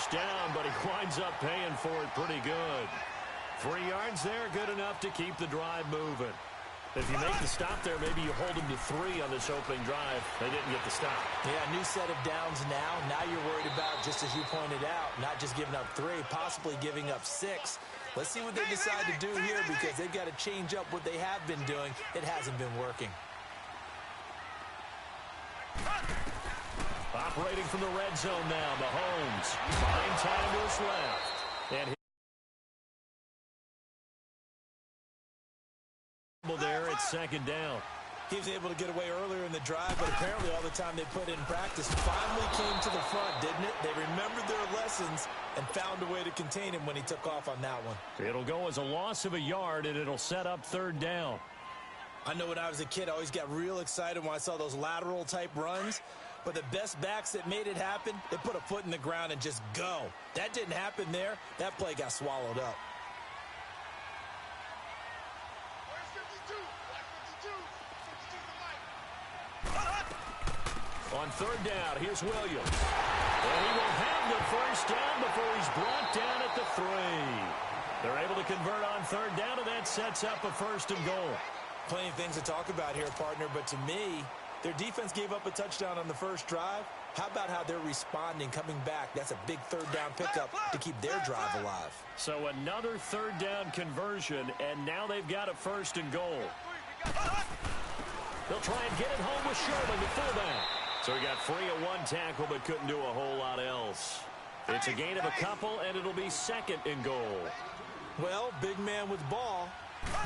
first down, but he winds up paying for it pretty good. 3 yards there, good enough to keep the drive moving. If you make the stop there, maybe you hold them to 3 on this opening drive. They didn't get the stop. Yeah, new set of downs now. Now you're worried about, just as you pointed out, not just giving up 3, possibly giving up 6. Let's see what they decide to do here, because they've got to change up what they have been doing. It hasn't been working. Operating from the red zone now, Mahomes. Fine time to his left. And there at second down. He was able to get away earlier in the drive, but apparently all the time they put in practice finally came to the front, didn't it? They remembered their lessons and found a way to contain him when he took off on that one. It'll go as a loss of a yard, and it'll set up third down. I know when I was a kid, I always got real excited when I saw those lateral-type runs. But the best backs that made it happen, they put a foot in the ground and just go. That didn't happen there. That play got swallowed up. On third down, here's Williams. And he will have the first down before he's brought down at the 3. They're able to convert on third down, and that sets up a first and goal. Plenty of things to talk about here, partner, but to me, their defense gave up a touchdown on the first drive. How about how they're responding, coming back? That's a big third down pickup to keep their drive alive. So another third down conversion, and now they've got a first and goal. They'll try and get it home with Sherman, the fullback. So he got free of 1 tackle, but couldn't do a whole lot else. It's a gain of a couple, and it'll be second and goal. Well, big man with ball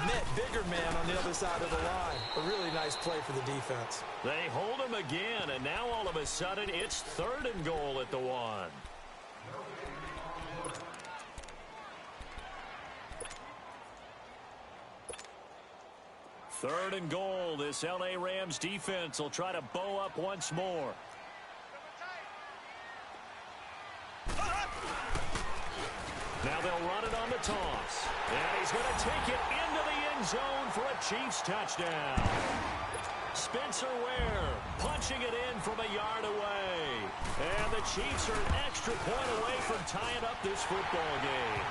met bigger man on the other side of the line. A really nice play for the defense. They hold him again, and now all of a sudden it's third and goal at the 1. Third and goal. This L.A. Rams defense will try to bow up once more. Now they'll run it on the toss. And he's going to take it into the end zone for a Chiefs touchdown. Spencer Ware punching it in from a yard away. And the Chiefs are an extra point away from tying up this football game.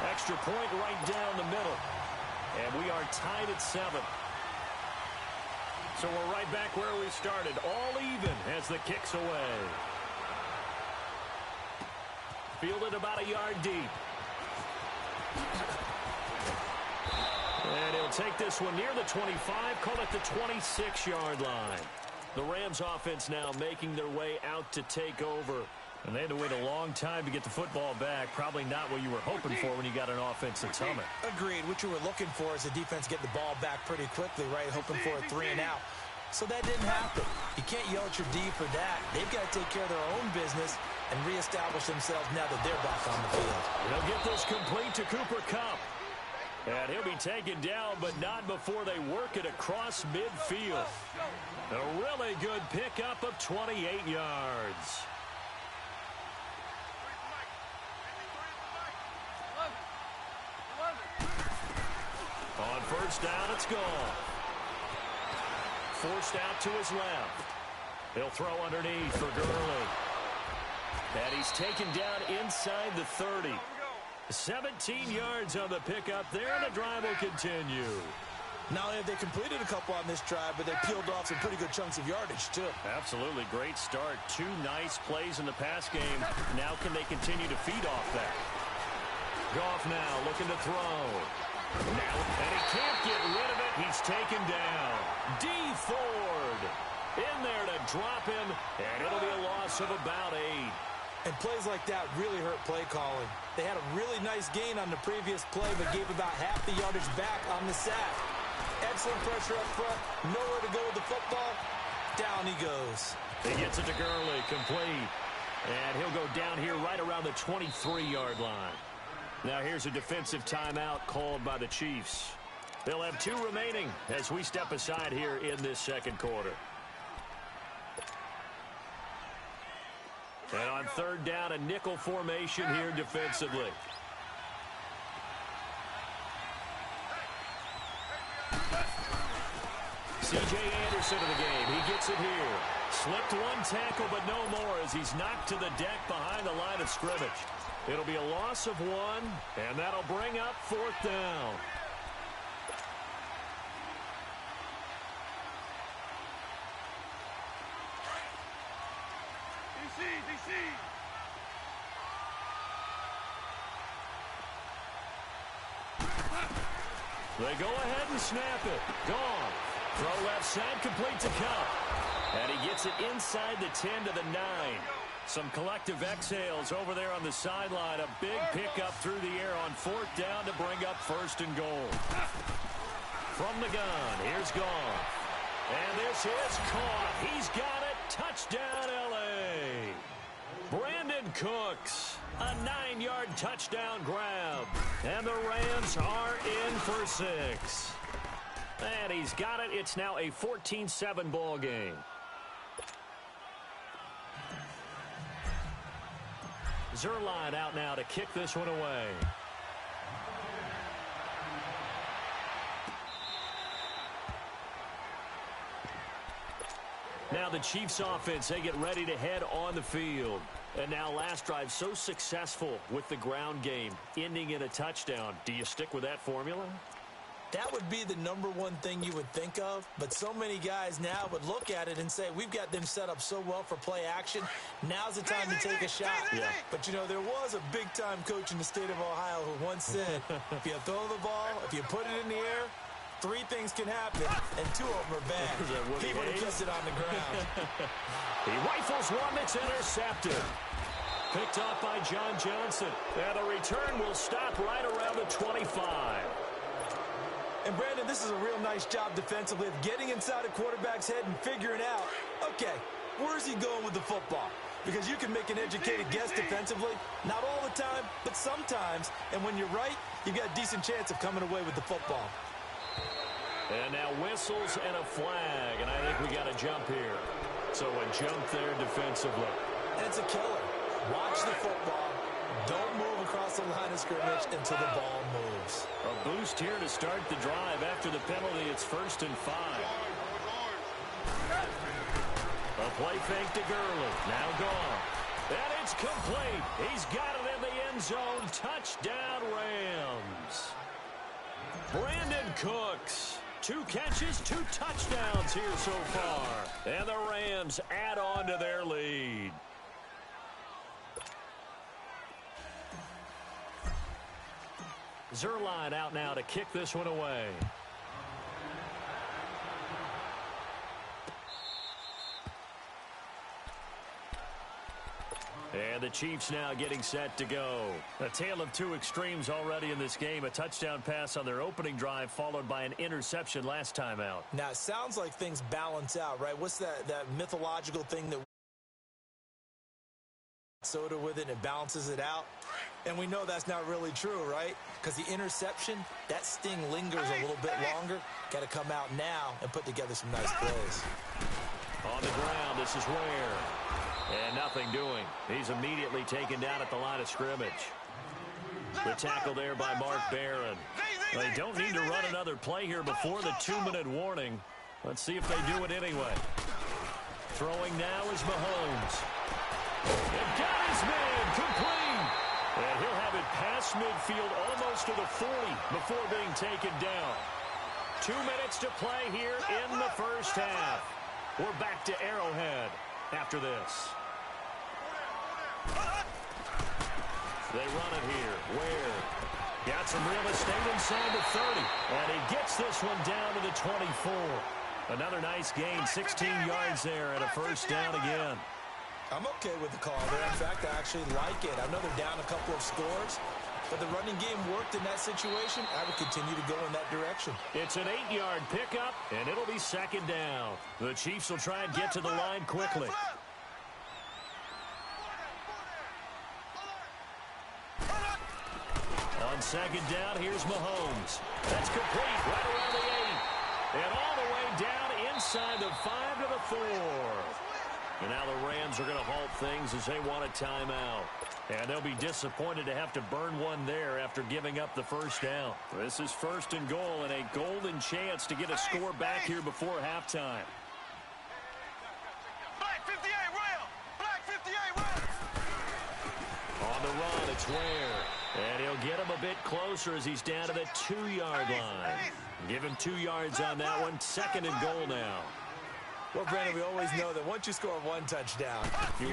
Extra point right down the middle. And we are tied at 7. So we're right back where we started. All even as the kick's away. Fielded about a yard deep. And he'll take this one near the 25, call it the 26-yard line. The Rams offense now making their way out to take over. And they had to wait a long time to get the football back. Probably not what you were hoping for when you got an offense that's humming. Agreed. What you were looking for is the defense get the ball back pretty quickly, right? Hoping for a 3 and out. So that didn't happen. You can't yell at your D for that. They've got to take care of their own business and reestablish themselves now that they're back on the field. They'll get this complete to Cooper Kupp. And he'll be taken down, but not before they work it across midfield. A really good pickup of 28 yards. On first down, it's gone. Forced out to his left. He'll throw underneath for Gurley. And he's taken down inside the 30. 17 yards on the pickup there, and the drive will continue. Not only have they completed a couple on this drive, but they peeled off some pretty good chunks of yardage, too. Absolutely. Great start. 2 nice plays in the pass game. Now can they continue to feed off that? Goff now looking to throw. Now, and he can't get rid of it. He's taken down. D. Ford in there to drop him, and it'll be a loss of about 8. And plays like that really hurt play calling. They had a really nice gain on the previous play, but gave about half the yardage back on the sack. Excellent pressure up front. Nowhere to go with the football. Down he goes. He gets it to Gurley, complete. And he'll go down here right around the 23-yard line. Now here's a defensive timeout called by the Chiefs. They'll have 2 remaining as we step aside here in this second quarter. And on third down, a nickel formation here defensively. C.J. Anderson in the game. He gets it here. Slipped one tackle, but no more as he's knocked to the deck behind the line of scrimmage. It'll be a loss of 1, and that'll bring up 4th down. They go ahead and snap it. Gone. Throw left side, complete to Cup. And he gets it inside the 10 to the 9. Some collective exhales over there on the sideline. A big pickup through the air on 4th down to bring up 1st and goal. From the gun, here's Goff. And this is caught. He's got it. Touchdown, L.A. Brandon Cooks, a 9-yard touchdown grab. And the Rams are in for 6. And he's got it. It's now a 14-7 ball game. Zerline out now to kick this one away. Now the Chiefs offense, they get ready to head on the field. And now last drive so successful with the ground game, ending in a touchdown. Do you stick with that formula? That would be the #1 thing you would think of, but so many guys now would look at it and say, we've got them set up so well for play action. Now's the time to take a shot. Yeah. But, you know, there was a big-time coach in the state of Ohio who once said, if you throw the ball, if you put it in the air, 3 things can happen, and 2 of them are bad. He would have kept it on the ground. He rifles one that's intercepted. Picked off by John Johnson. And the return will stop right around the 25. And, Brandon, this is a real nice job defensively of getting inside a quarterback's head and figuring out, okay, where's he going with the football? Because you can make an educated guess defensively, not all the time, but sometimes. And when you're right, you've got a decent chance of coming away with the football. And now whistles and a flag, and I think we got a jump here. So a jump there defensively. And it's a killer. Watch the football. Don't move across the line of scrimmage until the ball moves. A boost here to start the drive. After the penalty, it's 1st and 5. A play fake to Gurley. Now gone. And it's complete. He's got it in the end zone. Touchdown, Rams. Brandon Cooks. 2 catches, 2 touchdowns here so far. And the Rams add on to their lead. Zerline out now to kick this one away. And the Chiefs now getting set to go. A tale of 2 extremes already in this game. A touchdown pass on their opening drive followed by an interception last time out. Now, it sounds like things balance out, right? What's that mythological thing that soda with it and it balances it out? And we know that's not really true, right? Because the interception, that sting lingers a little bit longer. Got to come out now and put together some nice plays. On the ground, this is Ware. And nothing doing. He's immediately taken down at the line of scrimmage. The tackle there by Mark Barron. They don't need to run another play here before the 2-minute warning. Let's see if they do it anyway. Throwing now is Mahomes. And got his man complete. And he'll have it past midfield almost to the 40 before being taken down. 2 minutes to play here in the first half. We're back to Arrowhead after this. They run it here. Ware got some real estate inside the 30. And he gets this one down to the 24. Another nice gain, 16 yards there and a first down again. I'm okay with the call there. In fact, I actually like it. I know they're down a couple of scores, but the running game worked in that situation. I would continue to go in that direction. It's an 8-yard pickup, and it'll be second down. The Chiefs will try and get to the line quickly. On second down, here's Mahomes. That's complete right around the 8. And all the way down inside the 5 to the 4. And now the Rams are going to halt things as they want a timeout. And they'll be disappointed to have to burn one there after giving up the first down. This is 1st and goal and a golden chance to get a score back here before halftime. the run, it's Ware. And he'll get him a bit closer as he's down to the 2-yard line. Give him 2 yards on that one. 2nd and goal now. Well, Brandon, we always know that once you score 1 touchdown, you're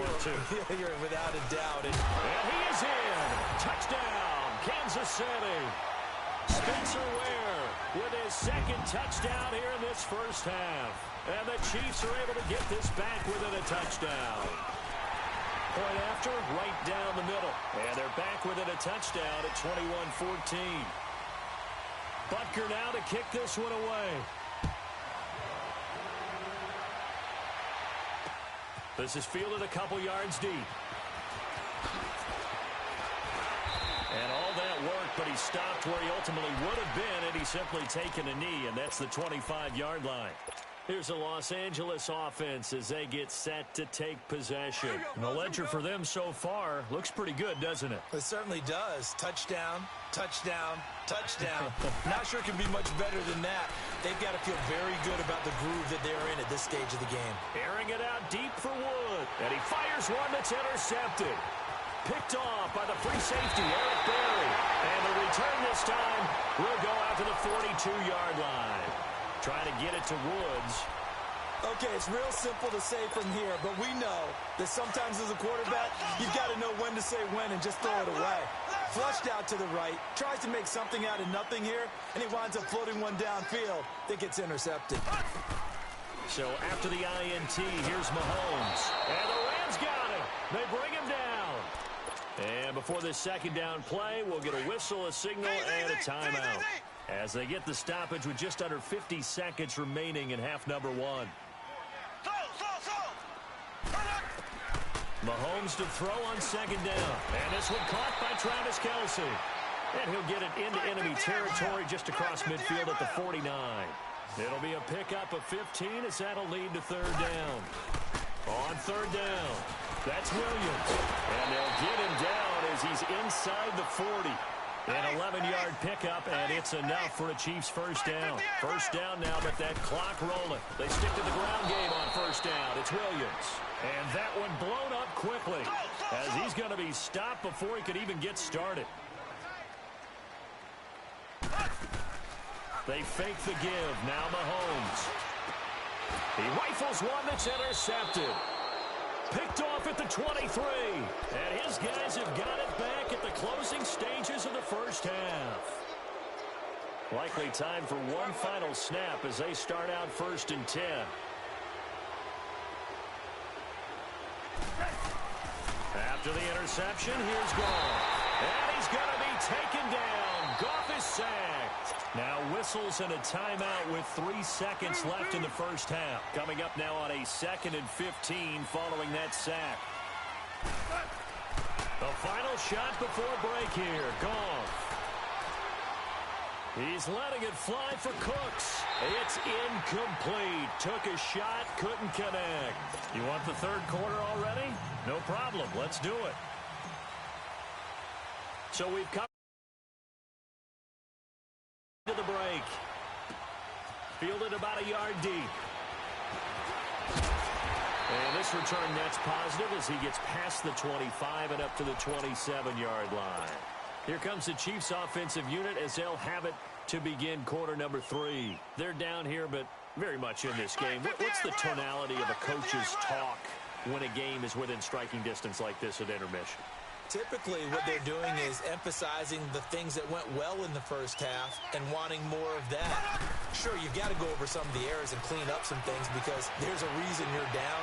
without a doubt. And he is in. Touchdown, Kansas City. Spencer Ware with his 2nd touchdown here in this first half. And the Chiefs are able to get this back within a touchdown. Point after, right down the middle. And they're back within a touchdown at 21-14. Butker now to kick this one away. This is fielded a couple yards deep. And all that work, but he stopped where he ultimately would have been had he simply taken a knee, and that's the 25-yard line. Here's the Los Angeles offense as they get set to take possession. And the ledger for them so far looks pretty good, doesn't it? It certainly does. Touchdown, touchdown, touchdown. Not sure it can be much better than that. They've got to feel very good about the groove that they're in at this stage of the game. Airing it out deep for Wood. And he fires one that's intercepted. Picked off by the free safety, Eric Berry. And the return this time will go out to the 42-yard line. Trying to get it to Woods. Okay, it's real simple to say from here, but we know that sometimes as a quarterback, you've got to know when to say when and just throw it away. Flushed out to the right, tries to make something out of nothing here, and he winds up floating one downfield that gets intercepted. So after the INT, here's Mahomes. And the Rams got him. They bring him down. And before this 2nd down play, we'll get a whistle, a signal, and a timeout. As they get the stoppage with just under 50 seconds remaining in half number 1. Mahomes to throw on 2nd down. And this one caught by Travis Kelce. And he'll get it into enemy territory just across midfield at the 49. It'll be a pickup of 15 as that'll lead to 3rd down. On 3rd down, that's Williams. And they'll get him down as he's inside the 40. An 11-yard pickup, and it's enough for a Chiefs 1st down. 1st down now, but that clock rolling. They stick to the ground game on 1st down. It's Williams. And that one blown up quickly as he's going to be stopped before he could even get started. They fake the give. Now Mahomes. He rifles one that's intercepted. Picked off at the 23. And his guys have got it back at the closing stages of the 1st half. Likely time for one final snap as they start out 1st and 10. After the interception, here's Goff. And he's going to be taken down. Goff is sacked. Now whistles and a timeout with 3 seconds left in the 1st half. Coming up now on a 2nd and 15 following that sack. The final shot before break here. Goff. He's letting it fly for Cooks. It's incomplete. Took a shot, couldn't connect. You want the 3rd quarter already? No problem. Let's do it. So we've come to the break. Fielded about a yard deep. And this return net's positive as he gets past the 25 and up to the 27-yard line. Here comes the Chiefs offensive unit as they'll have it to begin quarter number 3. They're down here, but very much in this game. What's the tonality of a coach's talk when a game is within striking distance like this at intermission? Typically, what they're doing is emphasizing the things that went well in the 1st half and wanting more of that. Sure, you've got to go over some of the errors and clean up some things because there's a reason you're down.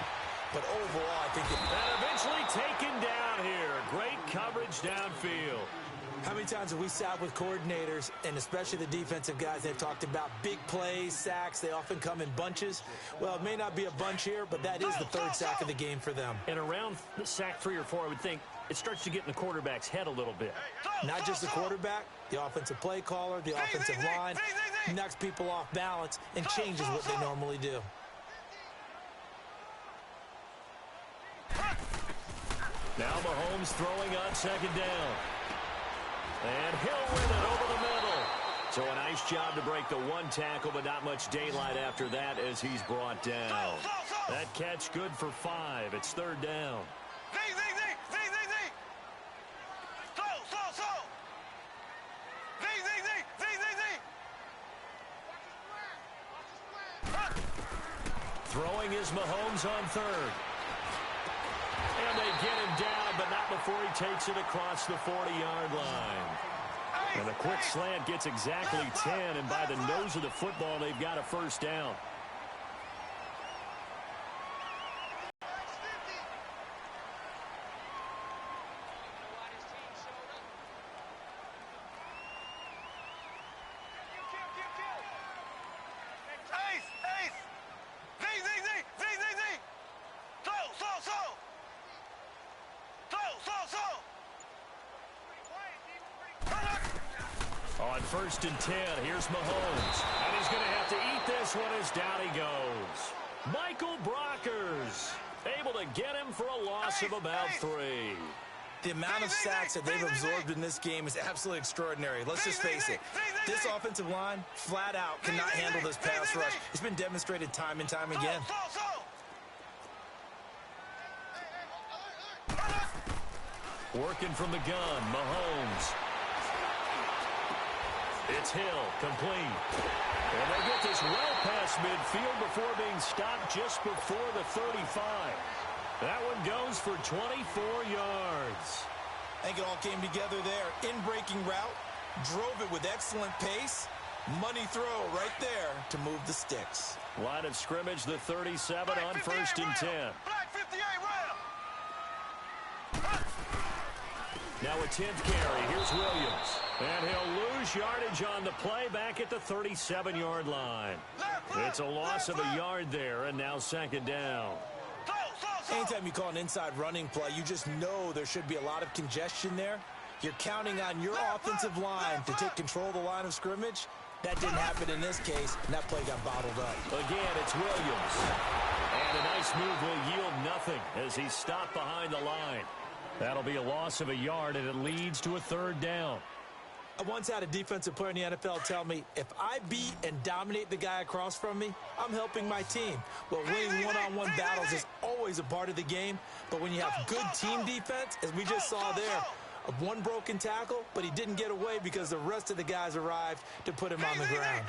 But overall, I think and eventually taken down here. Great coverage downfield. How many times have we sat with coordinators, and especially the defensive guys, they've talked about big plays, sacks. They often come in bunches. Well, it may not be a bunch here, but that is the 3rd sack of the game for them. And around the sack 3 or 4, I would think it starts to get in the quarterback's head a little bit. Not just the quarterback, the offensive play caller, the offensive line, knocks people off balance and changes what they normally do. Now Mahomes throwing on 2nd down. And he'll win it over the middle. So a nice job to break the 1 tackle, but not much daylight after that as he's brought down. That catch good for 5. It's 3rd down. Throwing is Mahomes on third. And they get him down, but not before he takes it across the 40-yard line. And a quick slant gets exactly 10, and by the nose of the football, they've got a first down. On 1st and 10, here's Mahomes. And he's going to have to eat this one as down he goes. Michael Brockers able to get him for a loss of about 3. The amount of sacks that they've absorbed in this game is absolutely extraordinary. Let's just face it. This offensive line, flat out, cannot handle this pass rush. It's been demonstrated time and time again. Working from the gun, Mahomes. It's Hill, complete. And they get this well past midfield before being stopped just before the 35. That one goes for 24 yards. I think it all came together there. In-breaking route, drove it with excellent pace. Money throw right there to move the sticks. Line of scrimmage, the 37 on 1st and 10. Now a 10th carry. Here's Williams. And he'll lose yardage on the play back at the 37-yard line. It's a loss of a yard there, and now 2nd down. Anytime you call an inside running play, you just know there should be a lot of congestion there. You're counting on your offensive line to take control of the line of scrimmage. That didn't happen in this case, and that play got bottled up. Again, it's Williams. And a nice move will yield nothing as he's stopped behind the line. That'll be a loss of a yard, and it leads to a 3rd down. I once had a defensive player in the NFL tell me, if I beat and dominate the guy across from me, I'm helping my team. Well, winning one-on-one battles is always a part of the game, but when you have good team defense, as we just saw there, one broken tackle, but he didn't get away because the rest of the guys arrived to put him on the ground.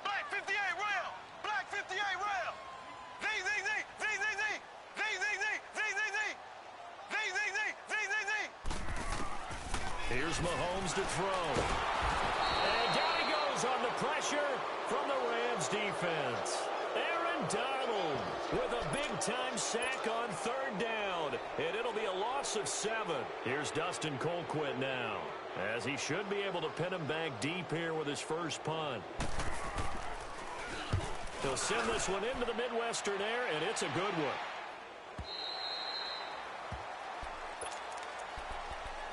Black 58 rail! Black 58 rail! Here's Mahomes to throw. And down he goes on the pressure from the Rams defense. Aaron Donald with a big-time sack on 3rd down. And it'll be a loss of 7. Here's Dustin Colquitt now, as he should be able to pin him back deep here with his first punt. He'll send this one into the Midwestern air, and it's a good one.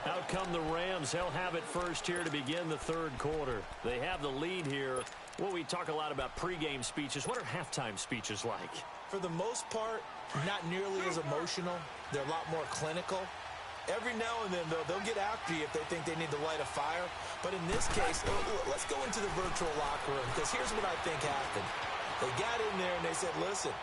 Out come the Rams. They'll have it first here to begin the 3rd quarter. They have the lead here. Well, we talk a lot about pregame speeches. What are halftime speeches like? For the most part, not nearly as emotional. They're a lot more clinical. Every now and then, though, they'll get after you if they think they need to light a fire. But in this case, let's go into the virtual locker room, because here's what I think happened. They got in there and they said, listen,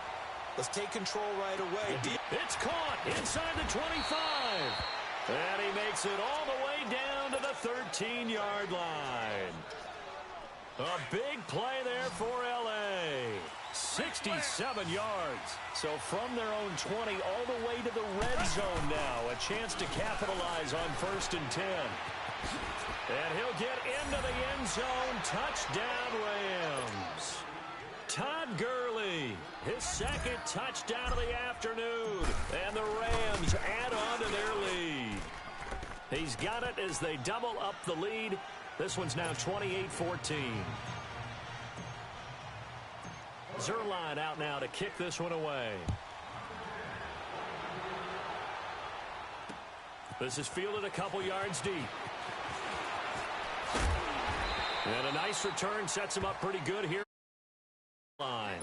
let's take control right away. It's caught inside the 25. And he makes it all the way down to the 13-yard line. A big play there for L.A. 67 yards. So from their own 20 all the way to the red zone now. A chance to capitalize on 1st and 10. And he'll get into the end zone. Touchdown, Rams. Todd Gurley, his 2nd touchdown of the afternoon. And the Rams add on to their lead. He's got it as they double up the lead. This one's now 28-14. Zuerlein out now to kick this one away. This is fielded a couple yards deep. And a nice return sets him up pretty good here. Line.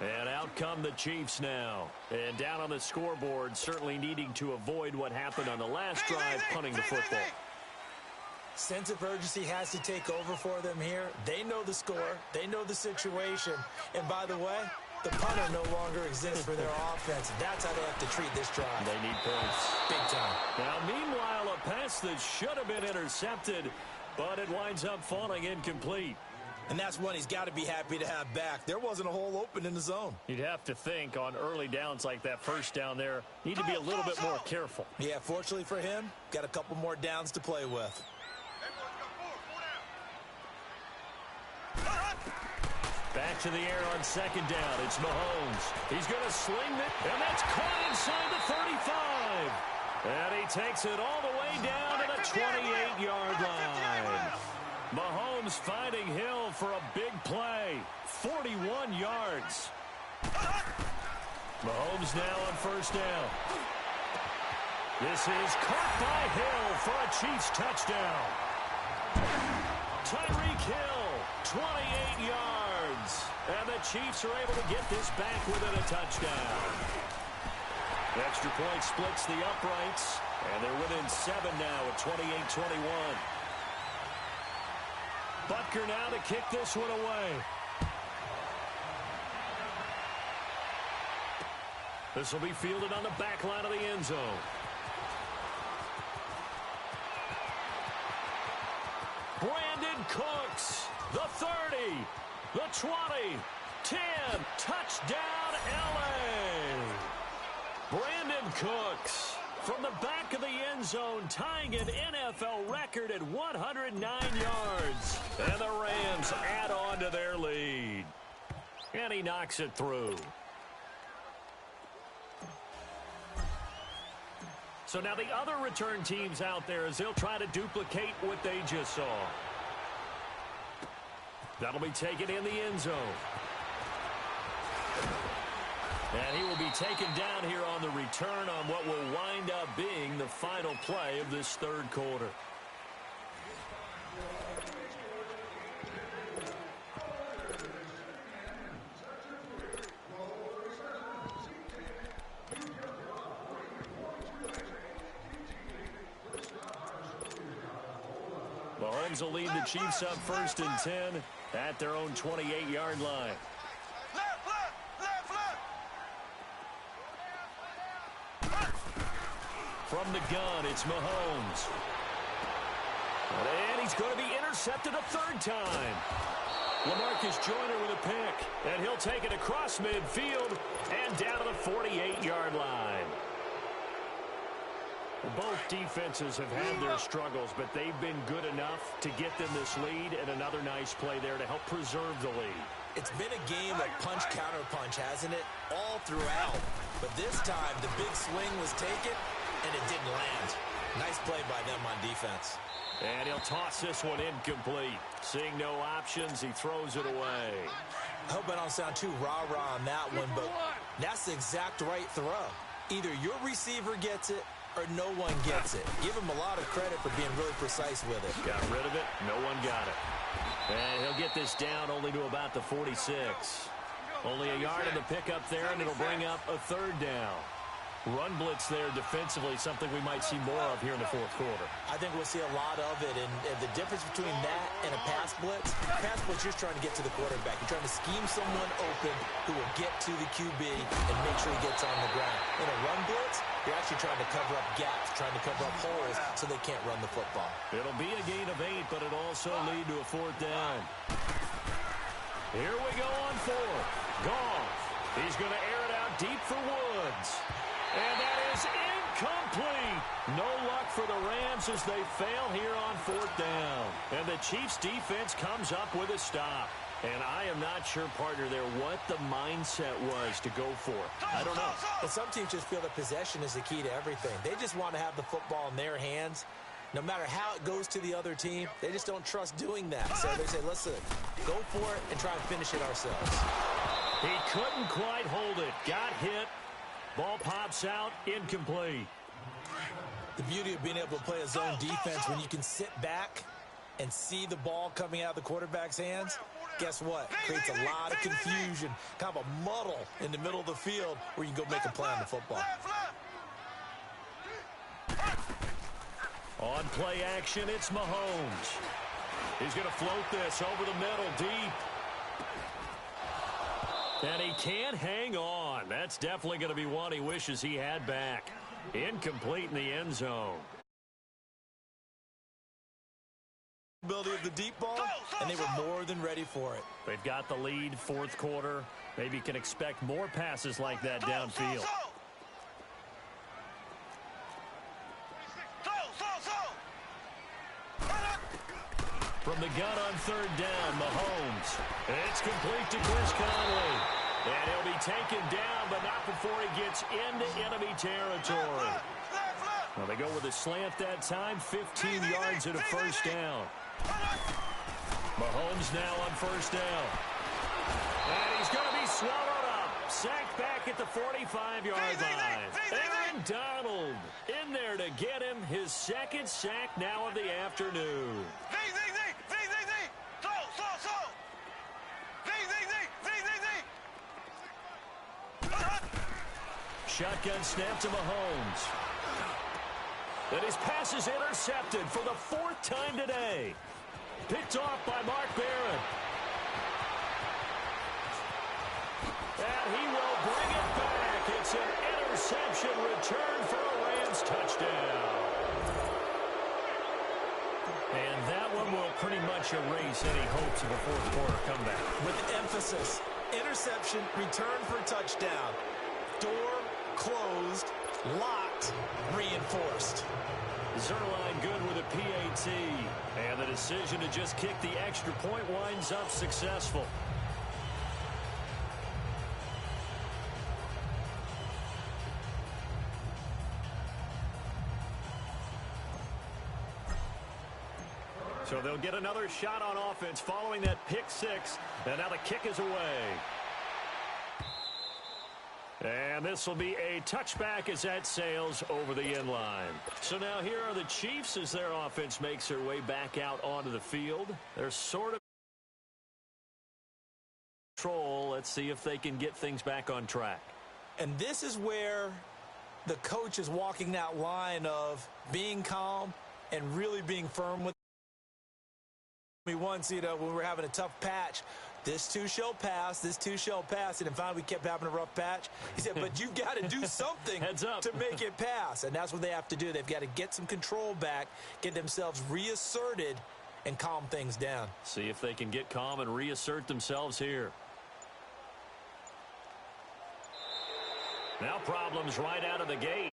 And out come the Chiefs now. And down on the scoreboard, certainly needing to avoid what happened on the last drive, punting the football. Sense of urgency has to take over for them here. They know the score. They know the situation. And by the way, the punter no longer exists for their offense. That's how they have to treat this drive. They need points. Big time. Now, meanwhile, a pass that should have been intercepted, but it winds up falling incomplete. And that's one he's got to be happy to have back. There wasn't a hole open in the zone. You'd have to think on early downs like that first down there, need to be a little bit more careful. Yeah, fortunately for him, got a couple more downs to play with. Back to the air on second down. It's Mahomes. He's going to sling it, and that's caught inside the 35. And he takes it all the way down to the 28-yard line. Mahomes finding Hill for a big play. 41 yards. Mahomes now on first down. This is caught by Hill for a Chiefs touchdown. Tyreek Hill, 28 yards. And the Chiefs are able to get this back within a touchdown. The extra point splits the uprights, and they're within 7 now at 28-21. Butker now to kick this one away. This will be fielded on the back line of the end zone. Brandon Cooks, the 30, the 20, 10, touchdown LA. Brandon Cooks from the back of the end zone, tying an NFL record at 109 yards. And the Rams add on to their lead. And he knocks it through. So now the other return teams out there as they'll try to duplicate what they just saw. That'll be taken in the end zone. And he will be taken down here on the return on what will wind up being the final play of this third quarter. Mahomes will lead the Chiefs up 1st and 10 at their own 28-yard line. From the gun, it's Mahomes. And he's going to be intercepted a third time. LaMarcus Joyner with a pick. And he'll take it across midfield and down to the 48-yard line. Both defenses have had their struggles, but they've been good enough to get them this lead, and another nice play there to help preserve the lead. It's been a game of punch-counter-punch, hasn't it? All throughout. But this time, the big swing was taken, and it didn't land. Nice play by them on defense. And he'll toss this one incomplete. Seeing no options, he throws it away. I hope I don't sound too rah-rah on that one, but that's the exact right throw. Either your receiver gets it, or no one gets it. Give him a lot of credit for being really precise with it. Got rid of it. No one got it. And he'll get this down only to about the 46. Only a yard in the pickup there, and it'll bring up a third down. Run blitz there defensively, something we might see more of here in the fourth quarter. I think we'll see a lot of it, and the difference between that and a pass blitz, you're just trying to get to the quarterback. You're trying to scheme someone open who will get to the QB and make sure he gets on the ground. In a run blitz, you're actually trying to cover up gaps, trying to cover up holes so they can't run the football. It'll be a gain of 8, but it'll also lead to a fourth down. Here we go on fourth. Goff. He's going to air it out deep for Woods. And that is incomplete. No luck for the Rams as they fail here on fourth down. And the Chiefs defense comes up with a stop. And I am not sure, partner, there what the mindset was to go for it. I don't know. But some teams just feel that possession is the key to everything. They just want to have the football in their hands. No matter how it goes to the other team, they just don't trust doing that. So they say, listen, go for it and try and finish it ourselves. He couldn't quite hold it. Got hit. Ball pops out, incomplete. The beauty of being able to play a zone defense when you can sit back and see the ball coming out of the quarterback's hands, guess what? Creates a lot of confusion, kind of a muddle in the middle of the field where you can go make a play on the football. On play action, it's Mahomes. He's going to float this over the middle deep. And he can't hang on. That's definitely going to be one he wishes he had back. Incomplete in the end zone. Ability of the deep ball, and they were more than ready for it. They've got the lead, fourth quarter. Maybe can expect more passes like that downfield. From the gun on third down, Mahomes. It's complete to Chris Conley. And he'll be taken down, but not before he gets into enemy territory. Well, they go with a slant that time, 15 yards and a first down. Mahomes now on first down. And he's going to be swallowed up. Sacked back at the 45-yard line. Aaron Donald in there to get him his second sack now of the afternoon. Shotgun snap to Mahomes. And his pass is intercepted for the fourth time today. Picked off by Mark Barron. And he will bring it back. It's an interception return for a Rams touchdown. And that one will pretty much erase any hopes of a fourth quarter comeback. With emphasis, interception, return for touchdown. Door closed, locked, reinforced. Zerline good with a PAT. And the decision to just kick the extra point winds up successful. So they'll get another shot on offense following that pick six. And now the kick is away. And this will be a touchback as that sails over the end line. So now here are the Chiefs as their offense makes their way back out onto the field. They're sort of control. Let's see if they can get things back on track. And this is where the coach is walking that line of being calm and really being firm with me once, you know, when we're having a tough patch. This too shall pass. This too shall pass. And then finally we kept having a rough patch. He said, but you've got to do something Heads up. to make it pass. And that's what they have to do. They've got to get some control back, get themselves reasserted, and calm things down. See if they can get calm and reassert themselves here. Now problems right out of the gate.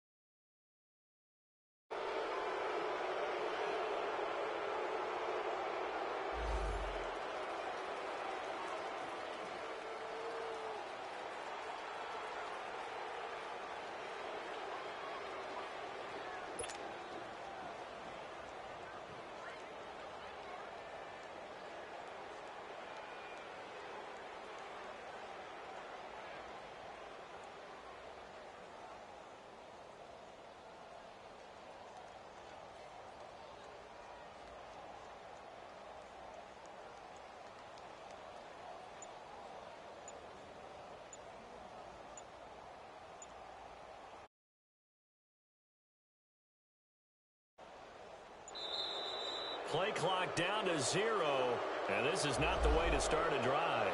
Play clock down to 0, and this is not the way to start a drive.